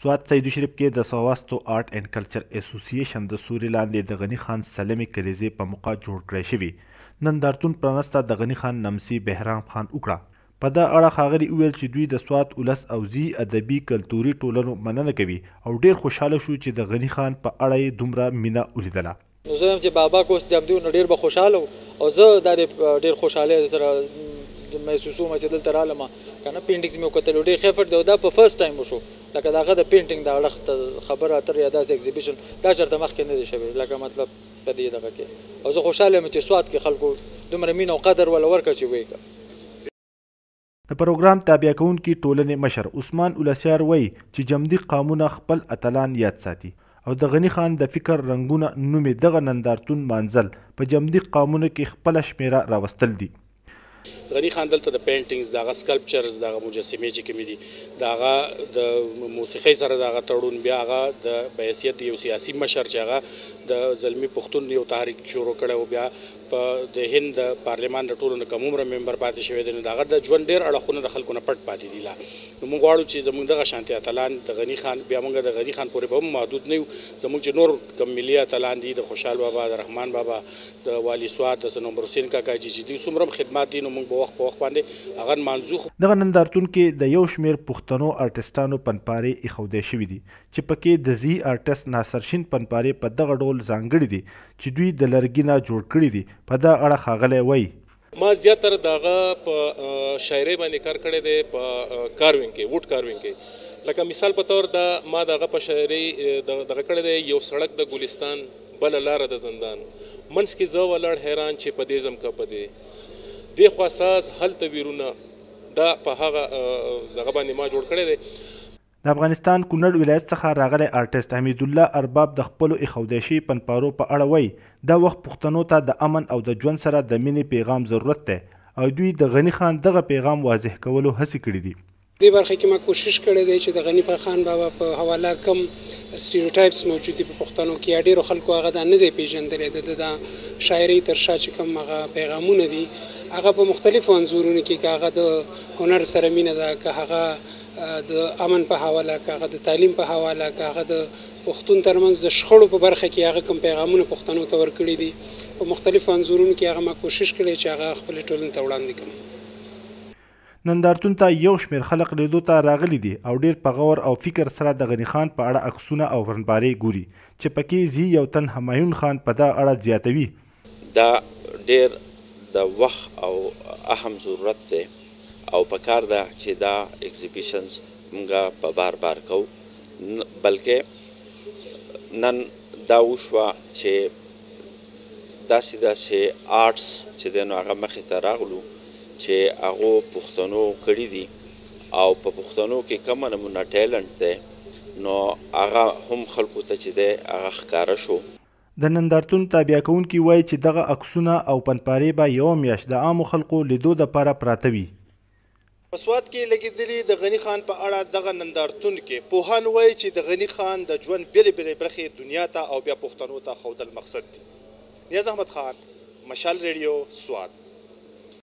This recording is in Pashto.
سوات سیدو شریف کې د سواستو آرټ اینډ کلچر اسوسییشن د سوري لاندې د غني خان سلمې کلیزې په موقع جوړ کړی شوي نندارتون پرانسته د غني خان نمسي بهرام خان وکړه. په دا اړه ښاغلي وویل چې دوی د سوات ولس او زی ادبي کلتوري ټولنو مننه کوي او ډیر خوشحاله شو چې د غني خان په اړه یې دومره مینه ولیدله. نو زه هم چې بابا کوس جام دی نو ډیر به خوشحاله او زه دا ډیر خوشحاله سره محسوسوم چې دلته رالم کنه پینټینګز مې وکتل ډیر خفر دی دا په فرست ټایم وشو لکه داغه د پینټینګ د اړخ خبره اتر یا داسې ایگزیبیشن دا چېرته مخکې نه دی شوی لکه مطلب په دې دغه کې او زه خوشحاله یم چې سوات کې خلکو دومره مینه او قدر ولا ورکړه چې وایي. د پروګرام تابع کوونکي ټولنې مشر عثمان اولسیار وایي چې جمدي قامونه خپل اتلان یاد ساتي او د غني خان د فکر رنګونه نومې دغه نندارتون مانځل په جمدي قامونو کې خپله شمیره راوستل دي. غني خان دلته د پینټینګز دغه سکلپچرز دغه مجسمې چې کومې دي دغه د موسیقۍ سره دغه تړون بیا هغه د بحیثیت یو سیاسي مشر چې هغه د زلمي پښتون یو تحریک شروع کړی او بیا په د هند د پارلمان د ټولو نه کم عمره ممبر پاتې شوی دی نو د هغه د ژوند ډېر اړخونه د خلکو نه پټ پاتې دي لا نو موږ غواړو چې زموږ دغه شانتي اتلان د غني خان بیا موږ د غني خان پورې به هم محدود نه یو زموږ چې نور کم ملي اتلان دي د خوشحال بابا د رحمان بابا د والي سوات د سنوبر حسین کاکا چې دوی څومره خدمات دي نو موږ به وخت په وخت باندې هغه منځو دغه نندارتون کې د یو شمېر پښتنو ارټسټانو پنپارې ایښودی شوي دي چې پکې د زی ارټسټ ناصر شین پنپارې په دغه ډول ځانګړي دي چې دوی د لرګي نه جوړ کړي دي. په دا اړه ښاغلی وایي ما زیاتره دغه په شاعرۍ باندې کار کړی دی په کاروینګ کې ووډ کاروینګ کې لکه مثال په طور دا ما دغه په شاعرۍ دغه کړی دی یو سړک د ګلستان بله لاره د زندان منځ کې زه ولاړ حیران چې په دې ځم که په دې دې خوا ساز هلته ویرونه دا په هغه دغه باندې ما جوړ کړی دی. د افغانستان کونړ ولایت څخه راغلی ارټسټ حمید الله ارباب د خپلو ایښودی شوي پنپارو په اړه وایي دا وخت پښتنو ته د امن او د ژوند سره د مینې پیغام ضرورت دی او دوی د غني خان دغه پیغام واضح کولو هڅې کړي دي. دې برخه کې ما کوشش کړی دی چې د غني خان بابا په حواله کم سټیریوټایپس موجود دي په پښتنو کې یا ډېرو خلکو هغه دا نه دی پېژندلی د شاعرۍ تر شا چې کوم هغه پیغامونه دي هغه په مختلفو انځورونو کې که هغه د هنر سره مینه ده که هغه د امن په حواله که هغه د تعلیم په حواله که هغه د پښتون ترمنځ د شخړو په برخه کې هغه کوم پیغامونه پښتنو ته ورکړي دي په مختلفو انځورونو کې هغه ما کوشش کړی چې هغه خپلې ټولنې ته وړاندې کړم. نندارتون ته یو شمېر خلک لیدو ته راغلي دي او ډیر په غور او فکر سره د غني خان په اړه عکسونه او ورنبارې ګوري چې پکې زی یو تن همایون خان په دا اړه زیاتوي. دا ډیر د وخت او اهم ضرورت دی او پکار ده چې دا ایگزیبیشنز موږ په بار بار کوو بلکې نن دا وشوه چې داسې آرټس چې دی نو هغه مخې ته راغلو چې هغو پښتنو کړي دي او په پښتنو کې کومه نمونه ټیلنټ دی نو هغه هم خلکو ته چې دی هغه ښکاره شو. د نندارتون تابع کوونکي وایي چې دغه عکسونه او پنپارې به یوه میاشت د عامو خلکو لیدو دپاره پراته وي. په سوات کې لګېدلي د غني خان په اړه دغه نندارتون کې پوهان وایي چې د غني خان د ژوند بېلې بېلې برخې دنیا ته او بیا پښتنو ته ښودل مقصد دي. نیاز احمد خان، مشال ریډیو، سوات.